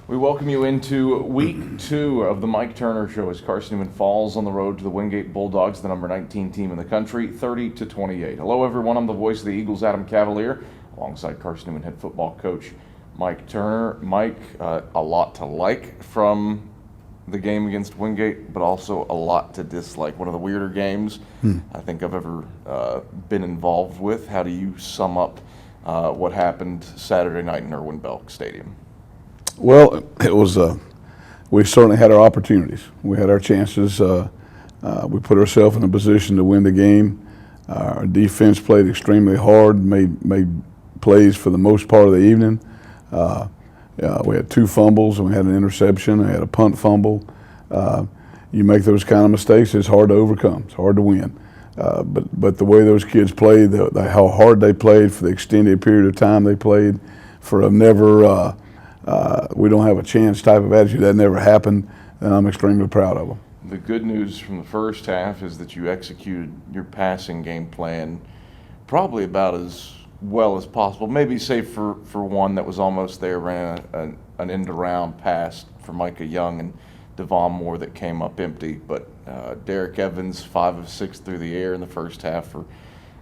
We welcome you into week 2 of the Mike Turner Show as Carson-Newman falls on the road to the Wingate Bulldogs, the number 19 team in the country, 30-28. Hello, everyone. I'm the voice of the Eagles Adam Cavalier, alongside Carson-Newman head football coach Mike Turner. Mike, a lot to like from the game against Wingate, but also a lot to dislike. One of the weirder games I think I've ever been involved with. How do you sum up what happened Saturday night in Irwin Belk Stadium? Well, it was. We certainly had our opportunities. We had our chances. We put ourselves in a position to win the game. Our defense played extremely hard, made plays for the most part of the evening. We had 2 fumbles, and we had an interception. We had a punt fumble. You make those kind of mistakes, it's hard to overcome. It's hard to win. But the way those kids played, how hard they played for the extended period of time they played, for a never. We don't have a chance type of attitude. That never happened, and I'm extremely proud of them. The good news from the first half is that you executed your passing game plan probably about as well as possible, maybe save for one that was almost there, ran an end-around pass for Micah Young and Devon Moore that came up empty. But Derek Evans, 5 of 6 through the air in the first half for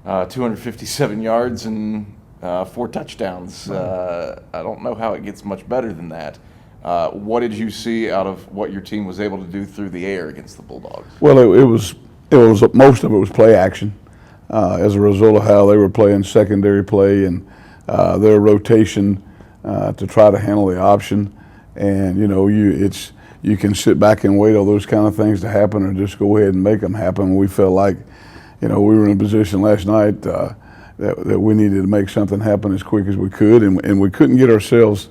257 yards and 4 touchdowns. I don't know how it gets much better than that. What did you see out of what your team was able to do through the air against the Bulldogs? Well, it was most of it was play action, as a result of how they were playing secondary play and their rotation to try to handle the option. And you can sit back and wait all those kind of things to happen, or just go ahead and make them happen. We felt like, we were in a position last night. That we needed to make something happen as quick as we could, and we couldn't get ourselves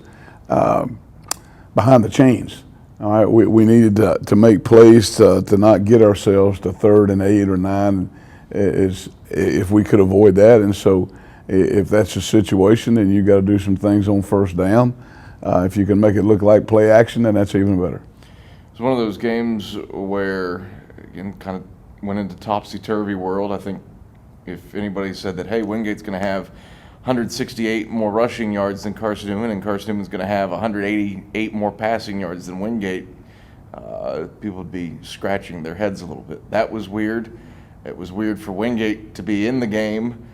behind the chains. All right, we needed to make plays to not get ourselves to 3rd and 8 or 9, if we could avoid that. And so, if that's the situation, then you got to do some things on first down. If you can make it look like play action, then that's even better. It's one of those games where, again, kind of went into topsy-turvy world. I think if anybody said that, hey, Wingate's going to have 168 more rushing yards than Carson-Newman, and Carson-Newman's going to have 188 more passing yards than Wingate, people would be scratching their heads a little bit. That was weird. It was weird for Wingate to be in the game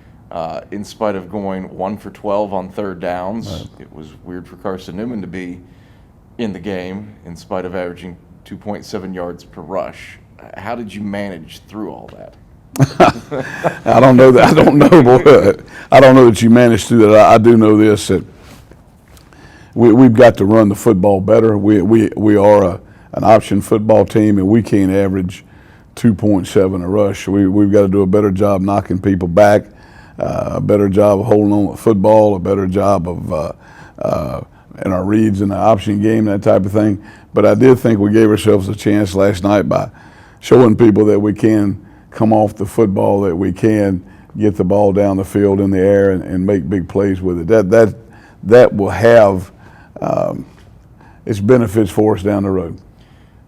in spite of going 1 for 12 on 3rd downs. Right. It was weird for Carson-Newman to be in the game in spite of averaging 2.7 yards per rush. How did you manage through all that? I don't know that. I don't know that you managed to do that. I do know this, that we've got to run the football better. We are an option football team, and we can't average 2.7 a rush. We've got to do a better job knocking people back, a better job of holding on to football, a better job of in our reads in the option game, that type of thing. But I did think we gave ourselves a chance last night by showing people that we can come off the football, that we can get the ball down the field in the air and make big plays with it. That will have its benefits for us down the road.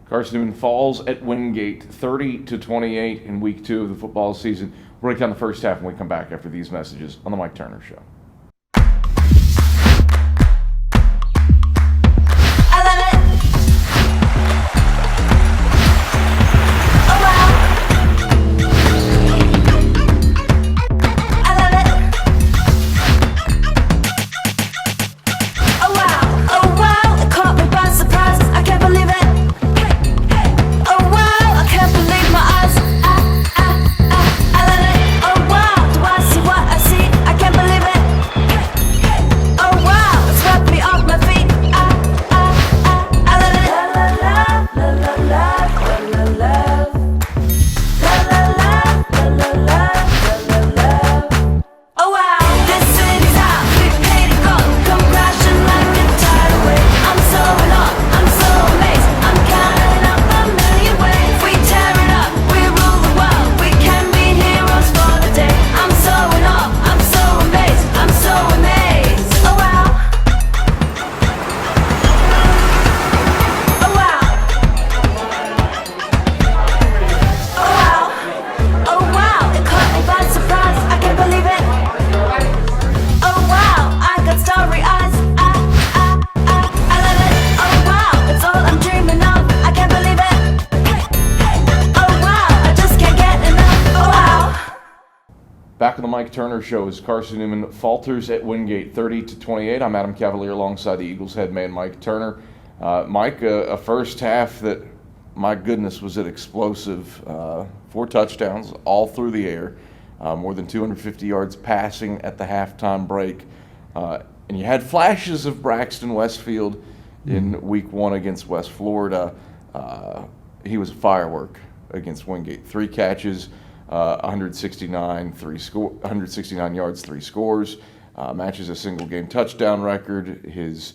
Carson-Newman falls at Wingate 30-28 in week 2 of the football season. We're going to count the first half when we come back after these messages on the Mike Turner Show. Mike Turner Show as Carson-Newman falters at Wingate 30-28. I'm Adam Cavalier alongside the Eagles head man Mike Turner. Mike, a first half that, my goodness, was it explosive. 4 touchdowns all through the air, more than 250 yards passing at the halftime break. And you had flashes of Braxton Westfield in week 1 against West Florida. He was a firework against Wingate. 3 catches, 169 yards, 3 scores. Matches a single game touchdown record. His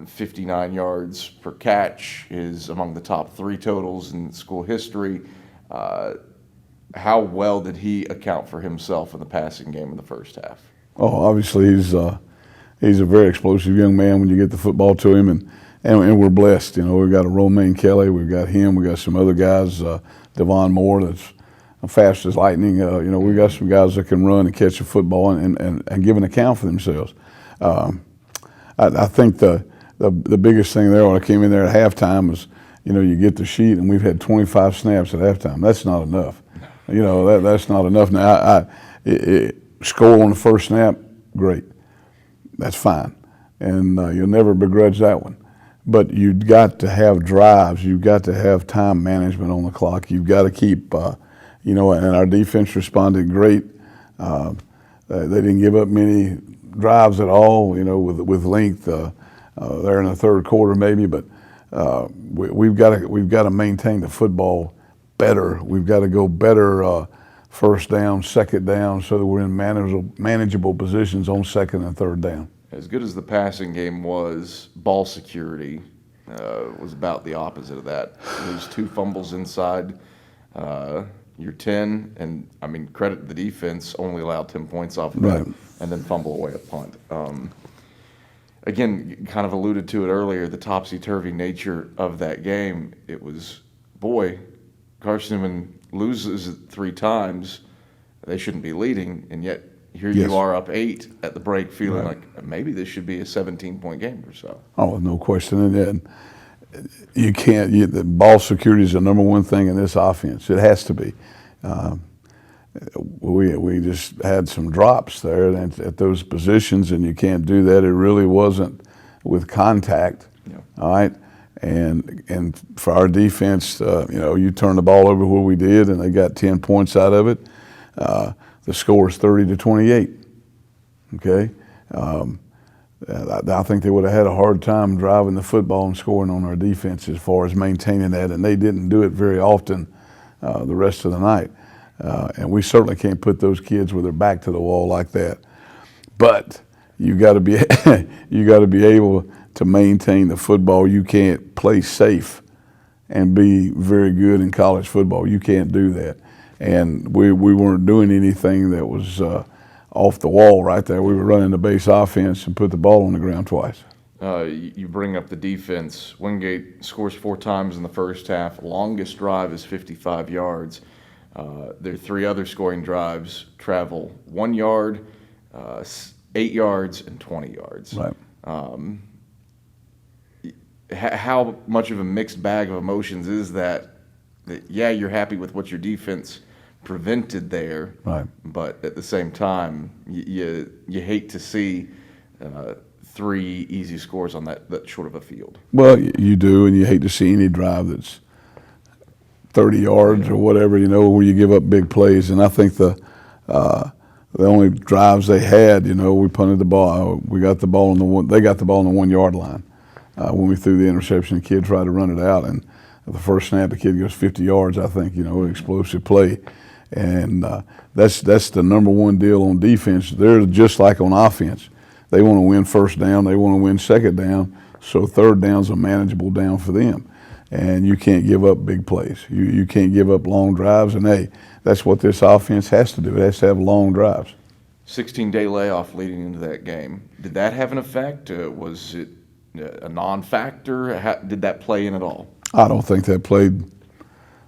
59 yards per catch is among the top 3 totals in school history. How well did he account for himself in the passing game in the first half? Oh, obviously he's a very explosive young man when you get the football to him, and we're blessed. You know, we've got a Romaine Kelly, we've got him, we've got some other guys, Devon Moore, that's fast as lightning. You know, we've got some guys that can run and catch a football and give an account for themselves. I think the biggest thing there when I came in there at halftime was, you know, you get the sheet and we've had 25 snaps at halftime. That's not enough. You know, that's not enough. Now, score on the first snap, great. That's fine. And you'll never begrudge that one. But you've got to have drives. You've got to have time management on the clock. You've got to keep, you know, and our defense responded great. They didn't give up many drives at all, you know, with length there in the third quarter maybe. But we've got to maintain the football better. We've got to go better first down, second down, so that we're in manageable positions on second and third down. As good as the passing game was, ball security was about the opposite of that. There's 2 fumbles inside your 10, and I mean, credit the defense, only allowed 10 points off of that, and then fumble away a punt. Again, kind of alluded to it earlier, the topsy-turvy nature of that game. It was, boy, Carson-Newman loses it 3 times. They shouldn't be leading, and yet here you are up 8 at the break, feeling like maybe this should be a 17-point game or so. Oh, no question. And you can't. The ball security is the number one thing in this offense. It has to be. We just had some drops there at those positions, and you can't do that. It really wasn't with contact. Yeah. All right. And for our defense, you know, you turn the ball over where we did, and they got 10 points out of it. The score is 30-28. Okay, I think they would have had a hard time driving the football and scoring on our defense as far as maintaining that, and they didn't do it very often the rest of the night. And we certainly can't put those kids with their back to the wall like that. But you got to be able to maintain the football. You can't play safe and be very good in college football. You can't do that. And we weren't doing anything that was off the wall right there. We were running the base offense and put the ball on the ground twice. You bring up the defense. Wingate scores 4 times in the first half. Longest drive is 55 yards. Their 3 other scoring drives travel 1 yard, 8 yards, and 20 yards. Right. How much of a mixed bag of emotions is that? Yeah, you're happy with what your defense prevented there, right? But at the same time, you hate to see 3 easy scores on that short of a field. Well, you do, and you hate to see any drive that's 30 yards or whatever, you know, where you give up big plays. And I think the only drives they had, you know, we punted the ball. We got the ball on the one. They got the ball on the 1 yard line when we threw the interception. The kid tried to run it out, and the first snap, the kid goes 50 yards. I think, you know, explosive play. And that's the number one deal on defense. They're just like on offense. They want to win first down. They want to win second down. So third down's a manageable down for them. And you can't give up big plays. You can't give up long drives. And, hey, that's what this offense has to do. It has to have long drives. 16-day layoff leading into that game. Did that have an effect? Was it a non-factor? Did that play in at all? I don't think that played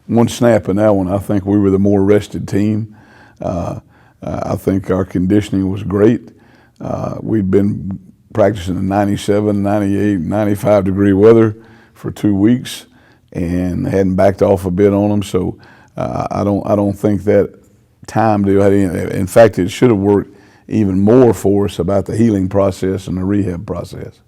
one snap in that one. I think we were the more rested team. I think our conditioning was great. We'd been practicing in 97, 98, 95-degree weather for 2 weeks and hadn't backed off a bit on them. So I don't think that time deal. In fact, it should have worked even more for us about the healing process and the rehab process.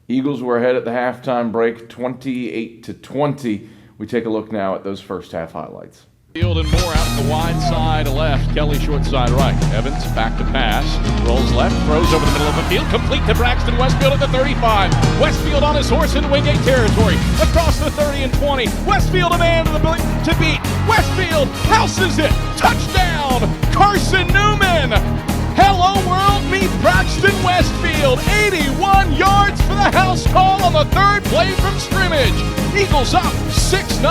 Eagles were ahead at the halftime break, 28-20. We take a look now at those first half highlights. Field and more out the wide side left. Kelly short side right. Evans back to pass. Rolls left. Throws over the middle of the field. Complete to Braxton Westfield at the 35. Westfield on his horse in Wingate territory. Across the 30 and 20. Westfield a man to beat. Westfield houses it. Touchdown. Carson-Newman. Hello world, meet Braxton Westfield. 81 yards for the house call on the third play from scrimmage. Eagles up 6-0.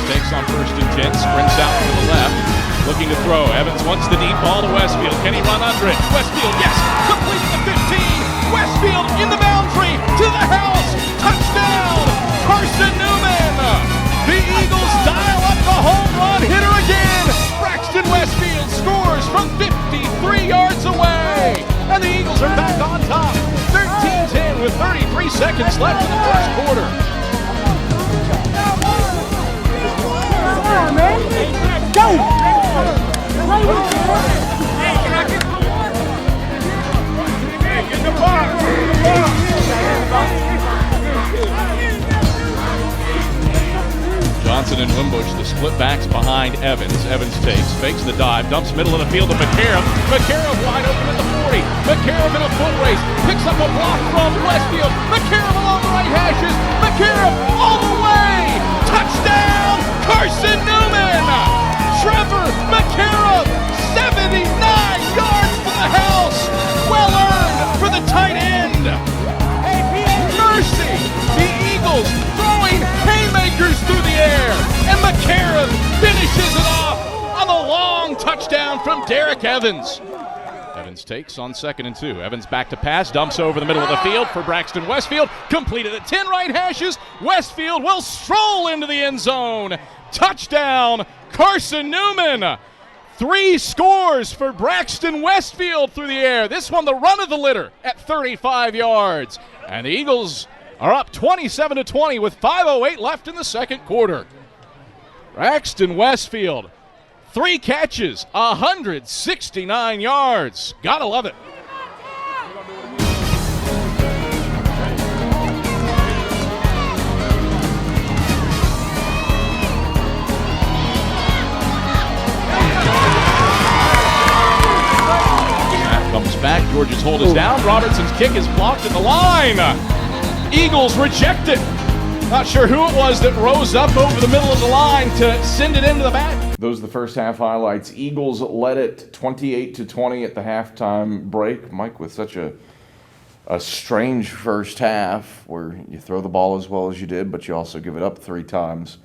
Takes on 1st and 10, sprints out to the left, looking to throw. Evans wants the deep ball to Westfield. Can he run under it? Westfield, yes, complete at the 15. Westfield in the boundary, to the house, touchdown, Carson-Newman. The Eagles dial up the home run hitter again. Braxton Westfield scores from 53 yards away. And the Eagles are back on top, 13-10 with 33 seconds left in the first quarter. Johnson and Wimbush, the split backs behind Evans. Evans fakes the dive, dumps middle of the field to McCarron. McCarron wide open at the 40. McCarron in a foot race, picks up a block from Westfield. McCarron along the right hashes. McCarron all the way. Touchdown, Carson-Newman. Trevor McCarron, 79 yards for the house. Well earned for the tight end. Mercy, the Eagles throwing haymakers through the air. And McCarron finishes it off on the long touchdown from Derek Evans. Evans takes on 2nd and 2. Evans back to pass, dumps over the middle of the field for Braxton Westfield. Completed at 10 right hashes. Westfield will stroll into the end zone. Touchdown, Carson-Newman. 3 scores for Braxton Westfield through the air. This one the run of the litter at 35 yards. And the Eagles are up 27-20 with 5:08 left in the second quarter. Braxton Westfield, 3 catches, 169 yards. Gotta love it. Comes back, George's hold is down. Robertson's kick is blocked at the line. Eagles reject it. Not sure who it was that rose up over the middle of the line to send it into the back. Those are the first half highlights. Eagles led it 28-20 at the halftime break. Mike, with such a strange first half where you throw the ball as well as you did, but you also give it up 3 times,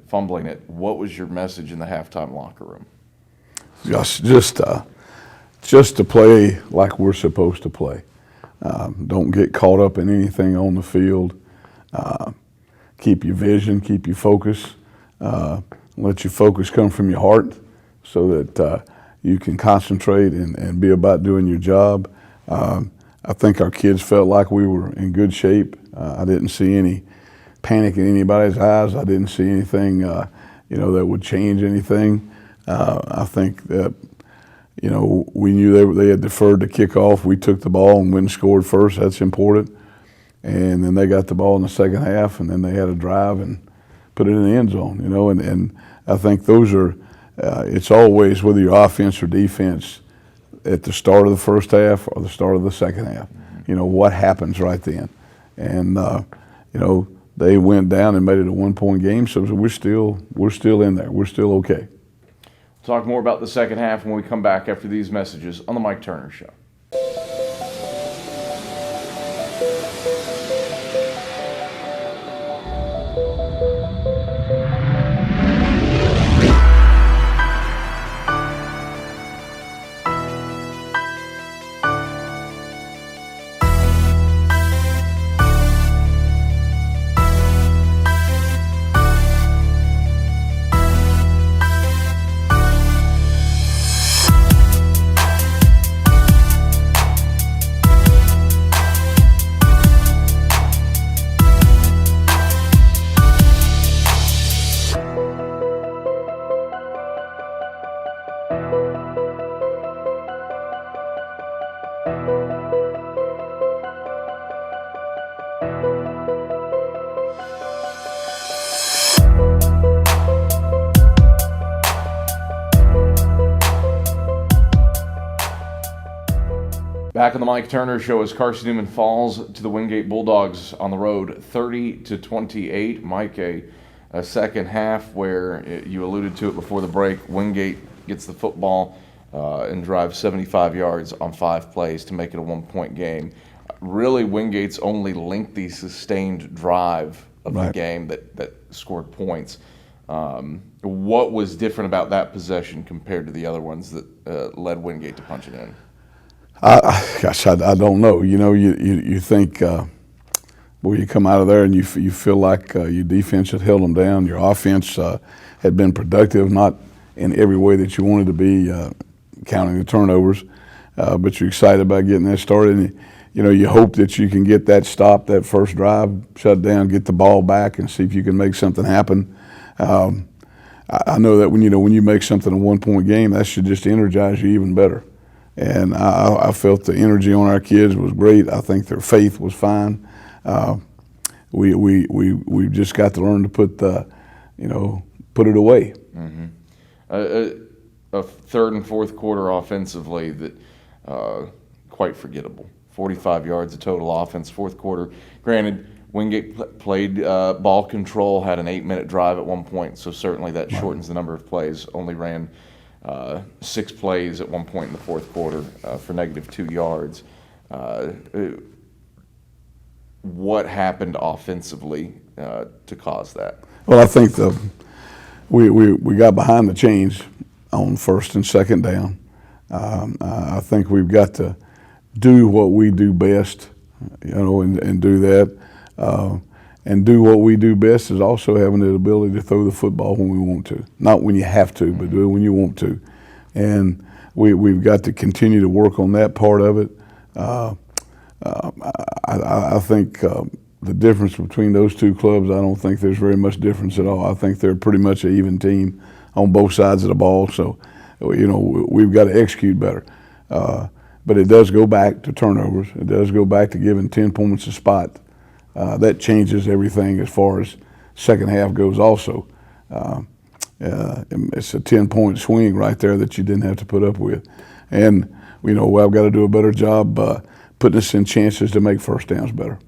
fumbling it. What was your message in the halftime locker room? Just to play like we're supposed to play. Don't get caught up in anything on the field. Keep your vision, keep your focus. Let your focus come from your heart so that you can concentrate and be about doing your job. I think our kids felt like we were in good shape. I didn't see any panic in anybody's eyes. I didn't see anything that would change anything. I think that we knew they had deferred the kickoff. We took the ball and went and scored first. That's important. And then they got the ball in the second half, and then they had a drive and put it in the end zone. And I think those are. It's always whether you're offense or defense at the start of the first half or the start of the second half. What happens right then, and they went down and made it a 1-point game. So we're still in there. We're still okay. Talk more about the second half when we come back after these messages on the Mike Turner Show. Back on the Mike Turner Show as Carson-Newman falls to the Wingate Bulldogs on the road, 30-28. Mike, a second half where you alluded to it before the break. Wingate gets the football and drives 75 yards on 5 plays to make it a 1-point game. Really, Wingate's only lengthy, sustained drive of the game that scored points. What was different about that possession compared to the other ones that led Wingate to punch it in? Gosh, I don't know. You know, you think, well, you come out of there and you feel like your defense had held them down. Your offense had been productive, not in every way that you wanted to be, counting the turnovers, but you're excited about getting that started. And, you know, you hope that you can get that stop, that first drive, shut down, get the ball back, and see if you can make something happen. I know that when you make something a 1-point game, that should just energize you even better. And I felt the energy on our kids was great. I think their faith was fine. We just got to learn to put it away. Mm-hmm. A third and fourth quarter offensively that quite forgettable. 45 yards of total offense, fourth quarter. Granted, Wingate played ball control, had an 8-minute drive at one point, so certainly that shortens the number of plays. Only ran 6 plays at one point in the fourth quarter for -2 yards. What happened offensively to cause that? Well, I think we got behind the chains on first and second down. I think we've got to do what we do best, and do that. And do what we do best is also having the ability to throw the football when we want to. Not when you have to, but do it when you want to. And we've got to continue to work on that part of it. I think the difference between those two clubs, I don't think there's very much difference at all. I think they're pretty much an even team on both sides of the ball. So, we've got to execute better. But it does go back to turnovers. It does go back to giving 10 points a spot. That changes everything as far as second half goes also. It's a 10-point swing right there that you didn't have to put up with. And, I've got to do a better job putting us in chances to make first downs better.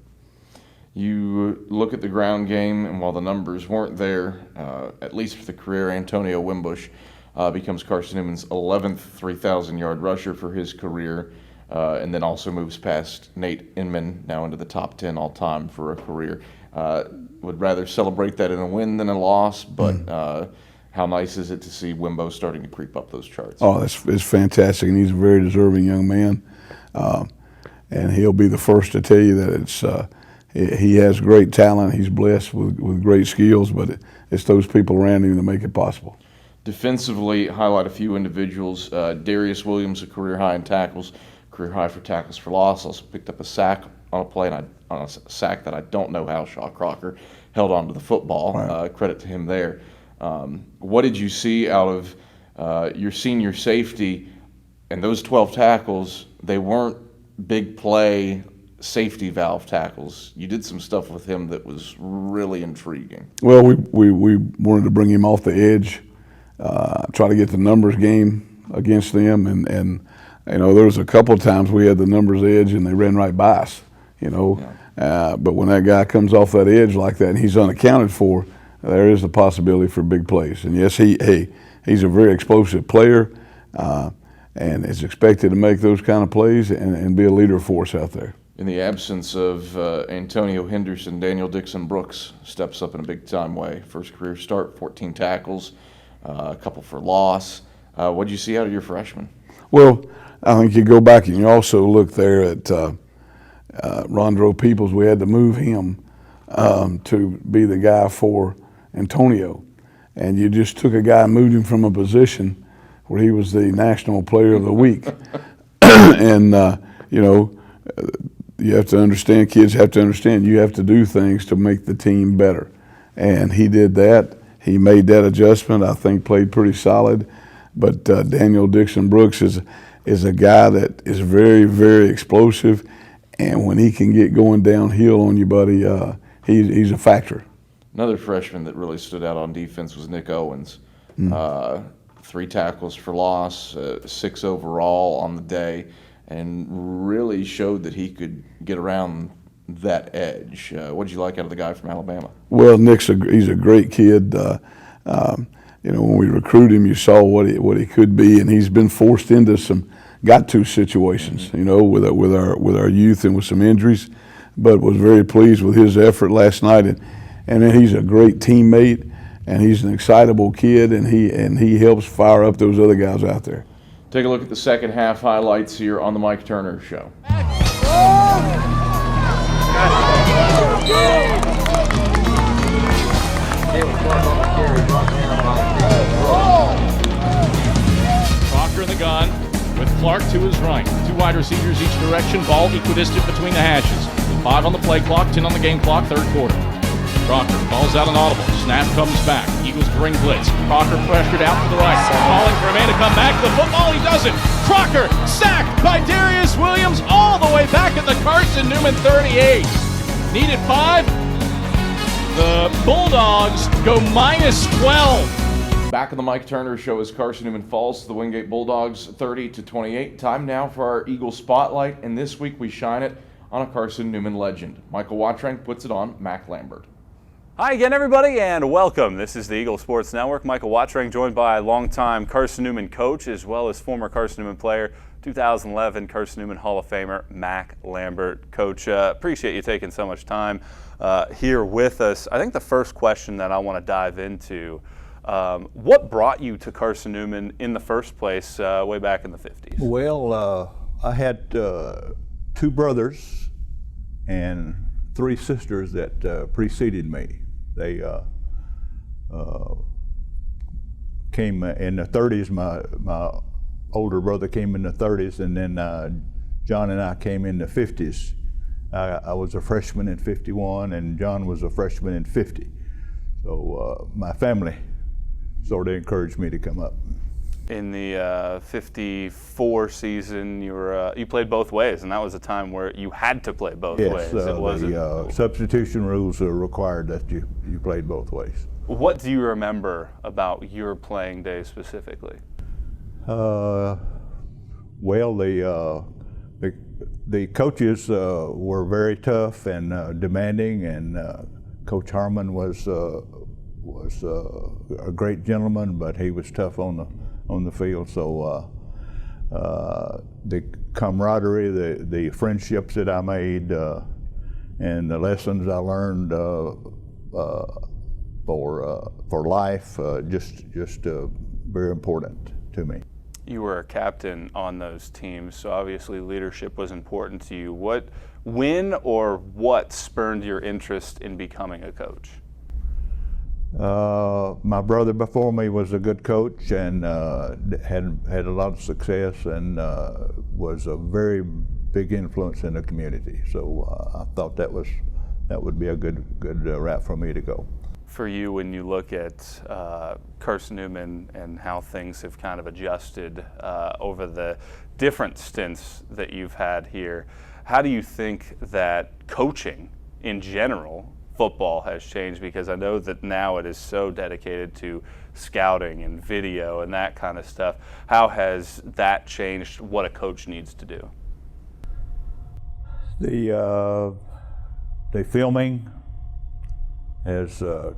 You look at the ground game, and while the numbers weren't there, at least for the career, Antonio Wimbush becomes Carson-Newman's 11th 3,000-yard rusher for his career. And then also moves past Nate Inman, now into the top 10 all-time for a career. Would rather celebrate that in a win than a loss, but how nice is it to see Wimbo starting to creep up those charts? Oh, it's fantastic, and he's a very deserving young man. And he'll be the first to tell you that he has great talent. He's blessed with great skills, but it's those people around him that make it possible. Defensively, highlight a few individuals. Darius Williams, a career high in tackles. Career high for tackles for loss. Also picked up a sack on a play, on a sack that I don't know how Shaw Crocker held onto the football. Right. Credit to him there. What did you see out of your senior safety and those 12 tackles? They weren't big play safety valve tackles. You did some stuff with him that was really intriguing. Well, we wanted to bring him off the edge, try to get the numbers game against them, and there was a couple of times we had the numbers edge and they ran right by us, but when that guy comes off that edge like that and he's unaccounted for, there is the possibility for big plays. And yes, he's a very explosive player and is expected to make those kind of plays and be a leader for us out there. In the absence of Antonio Henderson, Daniel Dixon Brooks steps up in a big-time way. First career start, 14 tackles, a couple for loss. What did you see out of your freshman? Well, I think you go back and you also look there at Rondro Peoples. We had to move him to be the guy for Antonio. And you just took a guy and moved him from a position where he was the National Player of the Week. And, you have to understand, kids have to understand, you have to do things to make the team better. And he did that. He made that adjustment. I think played pretty solid. But Daniel Dixon Brooks is a guy that is very, very explosive. And when he can get going downhill on you, buddy, he's a factor. Another freshman that really stood out on defense was Nick Owens. 3 tackles for loss, 6 overall on the day. and really showed that he could get around that edge. What did you like out of the guy from Alabama? Well, he's a great kid. When we recruited him, you saw what he could be, and he's been forced into some got-to situations, with our youth and with some injuries, but was very pleased with his effort last night. And then he's a great teammate, and he's an excitable kid, and he helps fire up those other guys out there. Take a look at the second half highlights here on the Mike Turner Show. Crocker in the gun with Clark to his right. 2 wide receivers each direction, ball equidistant between the hashes. 5 on the play clock, 10 on the game clock, third quarter. Crocker calls out an audible. Snap comes back. Eagles bring blitz. Crocker pressured out to the right. Calling for a man to come back to the football. He doesn't. Crocker sacked by Darius Williams all the way back at the Carson-Newman 38. Needed 5. The Bulldogs go minus 12. Back on the Mike Turner Show as Carson-Newman falls to the Wingate Bulldogs 30-28. Time now for our Eagle Spotlight, and this week we shine it on a Carson-Newman legend. Michael Watrank puts it on Mac Lambert. Hi again, everybody, and welcome. This is the Eagle Sports Network. Michael Watrank, joined by longtime Carson-Newman coach as well as former Carson-Newman player, 2011 Carson-Newman Hall of Famer Mac Lambert. Coach, appreciate you taking so much time here with us. I think the first question that I want to dive into, what brought you to Carson-Newman in the first place way back in the 50s? Well, I had 2 brothers and 3 sisters that preceded me. They came in the 30s. My older brother came in the 30s, and then John and I came in the 50s. I was a freshman in 51, and John was a freshman in 50. So my family sort of encouraged me to come up. In the 54 season, you played both ways, and that was a time where you had to play both ways. The substitution rules required that you played both ways. What do you remember about your playing days specifically? Well, the coaches were very tough and demanding, and Coach Harmon was a great gentleman, but he was tough on the field. So the camaraderie, the friendships that I made, and the lessons I learned for life, just very important to me. You were a captain on those teams, so obviously leadership was important to you. What spurred your interest in becoming a coach? My brother before me was a good coach and had a lot of success, and was a very big influence in the community. So I thought that would be a good route for me to go. For you, when you look at Carson-Newman and how things have kind of adjusted over the different stints that you've had here, how do you think that coaching in general, football, has changed? Because I know that now it is so dedicated to scouting and video and that kind of stuff. How has that changed what a coach needs to do? The filming has, I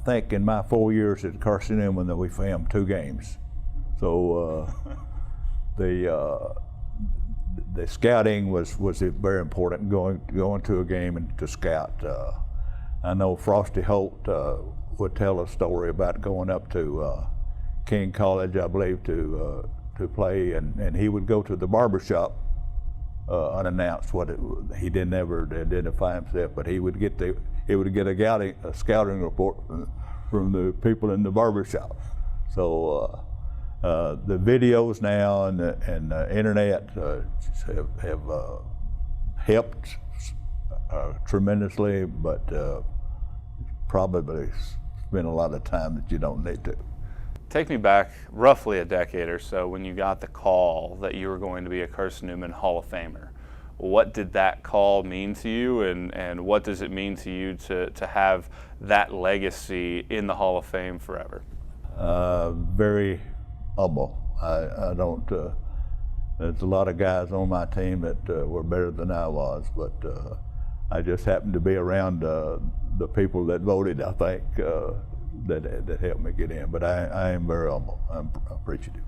think in my 4 years at Carson-Newman that we filmed 2 games. So the scouting was very important, going to a game and to scout. I know Frosty Holt would tell a story about going up to King College, I believe, to play, and he would go to the barbershop unannounced. He didn't ever identify himself, but he would get a scouting report from the people in the barbershop. So the videos now and the internet have helped tremendously, but probably spend a lot of time that you don't need to. Take me back roughly a decade or so when you got the call that you were going to be a Carson-Newman Hall of Famer. What did that call mean to you, and what does it mean to you to have that legacy in the Hall of Fame forever? Very humble. I don't There's a lot of guys on my team that were better than I was, but I just happened to be around the people that voted, I think, that helped me get in. But I am very humble. I'm appreciative.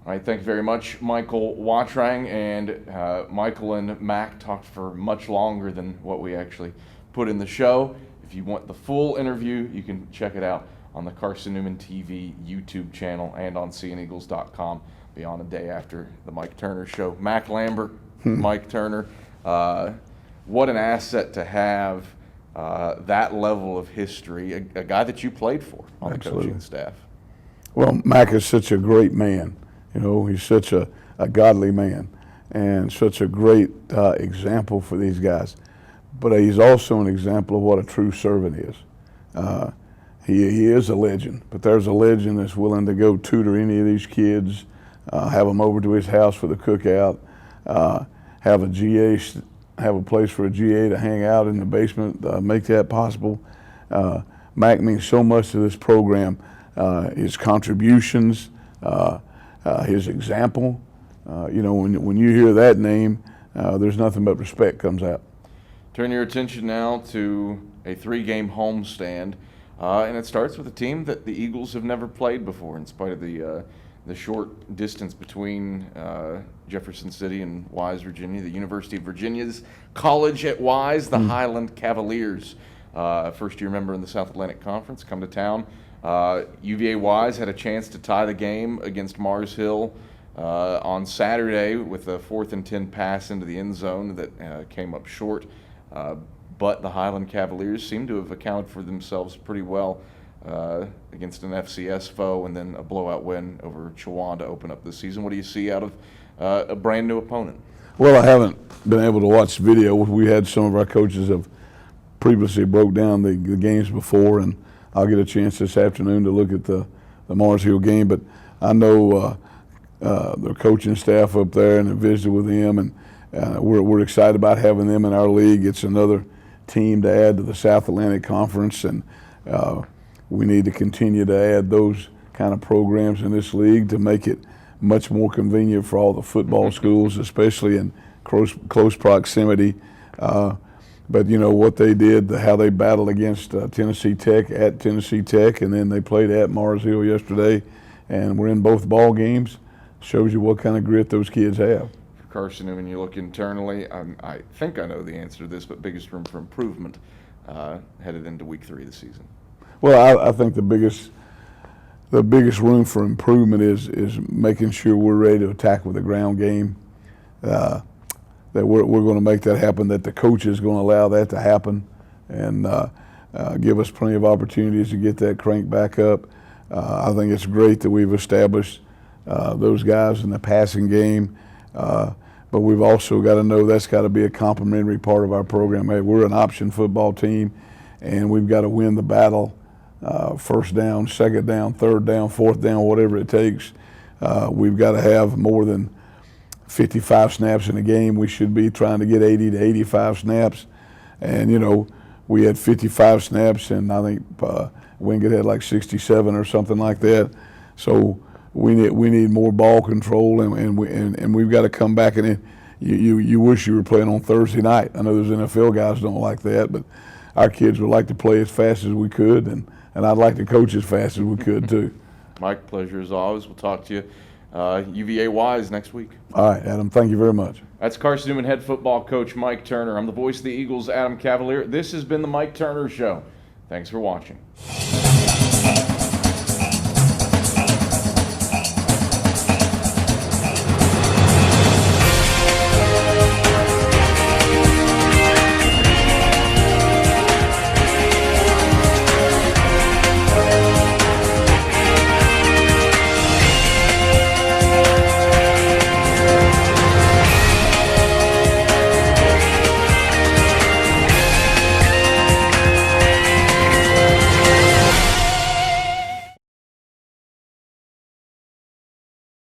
All right, thank you very much, Michael Watrang. And Michael and Mac talked for much longer than what we actually put in the show. If you want the full interview, you can check it out on the Carson-Newman TV YouTube channel and on seeingeagles.com. Be on the day after the Mike Turner show. Mac Lambert, Mike Turner, what an asset to have that level of history, a guy that you played for on Absolutely. the coaching staff. Well, Mac is such a great man. You know, he's such a godly man and such a great example for these guys. But he's also an example of what a true servant is. He is a legend, but there's a legend that's willing to go tutor any of these kids, have them over to his house for the cookout, have a place for a GA to hang out in the basement, make that possible. Mac means so much to this program. His contributions, his example. You know, when you hear that name, there's nothing but respect comes out. Turn your attention now to a 3-game homestand, and it starts with a team that the Eagles have never played before, in spite of the short distance between Jefferson City and Wise, Virginia. The University of Virginia's college at Wise, the Highland Cavaliers, first-year member in the South Atlantic Conference, come to town. UVA Wise had a chance to tie the game against Mars Hill on Saturday with a 4th and 10 pass into the end zone that came up short. But the Highland Cavaliers seem to have accounted for themselves pretty well against an FCS foe, and then a blowout win over Chowan to open up the season. What do you see out of a brand new opponent? Well, I haven't been able to watch video. We had some of our coaches have previously broke down the games before, and I'll get a chance this afternoon to look at the Mars Hill game. But I know the coaching staff up there, and I visited with them, and we're excited about having them in our league. It's another team to add to the South Atlantic Conference, and we need to continue to add those kind of programs in this league to make it much more convenient for all the football schools, especially in close proximity. But you know what they did, how they battled against Tennessee Tech at Tennessee Tech, and then they played at Mars Hill yesterday, and we're in both ball games. Shows you what kind of grit those kids have. For Carson-Newman, you look internally. I think I know the answer to this, but biggest room for improvement headed into week 3 of the season. Well, I think the biggest room for improvement is making sure we're ready to attack with the ground game. That we're going to make that happen. That the coach is going to allow that to happen, and give us plenty of opportunities to get that crank back up. I think it's great that we've established those guys in the passing game, but we've also got to know that's got to be a complementary part of our program. Hey, we're an option football team, and we've got to win the battle. First down, second down, third down, fourth down, whatever it takes. We've got to have more than 55 snaps in a game. We should be trying to get 80 to 85 snaps. And, you know, we had 55 snaps, and I think Wingate had like 67 or something like that. So we need more ball control, and we've got to come back. And you wish you were playing on Thursday night. I know those NFL guys don't like that, but our kids would like to play as fast as we could, and I'd like to coach as fast as we could too. Mike, pleasure as always. We'll talk to you UVA Wise next week. All right, Adam, thank you very much. That's Carson-Newman head football coach Mike Turner. I'm the voice of the Eagles, Adam Cavalier. This has been the Mike Turner Show. Thanks for watching.